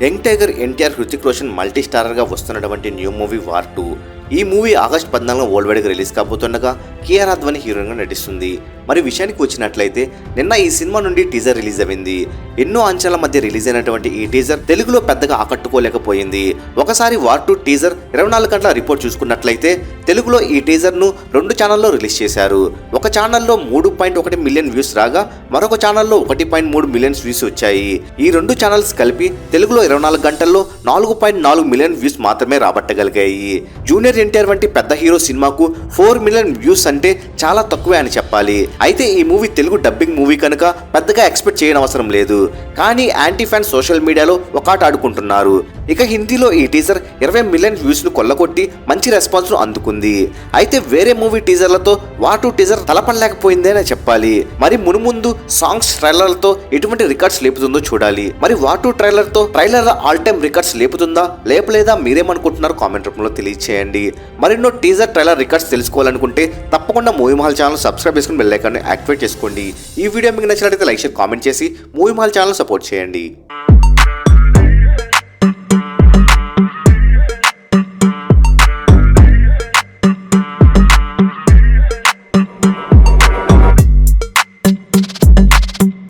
Young tiger NTR Hrithik Roshan multi స్టారర్గా వస్తున్నటువంటి new movie War 2. ఈ మూవీ ఆగస్టు 14 వరల్డ్ వైడ్గా రిలీజ్ కాబోతుండగా కియారా అద్వానీ హీరోయిన్గా నటిస్తుంది. మరి విషయానికి వచ్చినట్లయితే నిన్న ఈ సినిమా నుండి టీజర్ రిలీజ్ అయింది. ఎన్నో అంచనాల మధ్య రిలీజ్ అయినటువంటి ఈ టీజర్ తెలుగులో పెద్దగా ఆకట్టుకోలేకపోయింది. ఒకసారి వార్ 2 టీజర్ 24 గంటల రిపోర్ట్ చూసుకున్నట్లయితే తెలుగులో ఈ టీజర్ను 2 ఛానల్లో రిలీజ్ చేశారు. ఒక ఛానల్లో 3.1 మిలియన్ వ్యూస్ రాగా మరొక ఛానల్లో 1.3 మిలియన్ వ్యూస్ వచ్చాయి. ఈ 2 ఛానల్స్ కలిపి తెలుగులో 24 గంటల్లో 4.4 మిలియన్ వ్యూస్ మాత్రమే రాబట్టగలిగాయి. జూనియర్ ఎన్టీఆర్ వంటి పెద్ద హీరో సినిమాకు 4 మిలియన్ వ్యూస్ అంటే చాలా తక్కువే అని చెప్పాలి. అయితే ఈ మూవీ తెలుగు డబ్బింగ్ మూవీ కనుక పెద్దగా ఎక్స్పెక్ట్ చేయనవసరం లేదు. కానీ యాంటీ ఫ్యాన్స్ సోషల్ మీడియాలో ఒక ఆట ఆడుకుంటున్నారు. ఇక హిందీలో ఈ టీజర్ 20 మిలియన్ వ్యూస్ ను కొల్లగొట్టి మంచి రెస్పాన్స్ ను అందుకుంది. అయితే వేరే మూవీ టీజర్లతో వార్ 2 టీజర్ తలపడలేకపోయిందేనే చెప్పాలి. మరి మునుముందు సాంగ్స్ ట్రైలర్లతో ఎటువంటి రికార్డ్స్ లేపుతుందో చూడాలి. మరి వార్ 2 ట్రైలర్తో ట్రైలర్ ఆల్ టైమ్ రికార్డ్స్ లేపుతుందా లేపలేదా మీరేమనుకుంటున్నారు కామెంట్ రూపంలో తెలియచేయండి. మరెన్నో టీజర్ ట్రైలర్ రికార్డ్స్ తెలుసుకోవాలనుకుంటే తప్పకుండా మూవీ మహల్ ఛానల్ సబ్స్క్రైబ్ చేసుకుని బెల్ ఐకాన్ యాక్టివేట్ చేసుకోండి. ఈ వీడియో మీకు నచ్చినట్లయితే లైక్ షేర్ కామెంట్ చేసి మూవీ మహల్ ఛానల్ సపోర్ట్ చేయండి.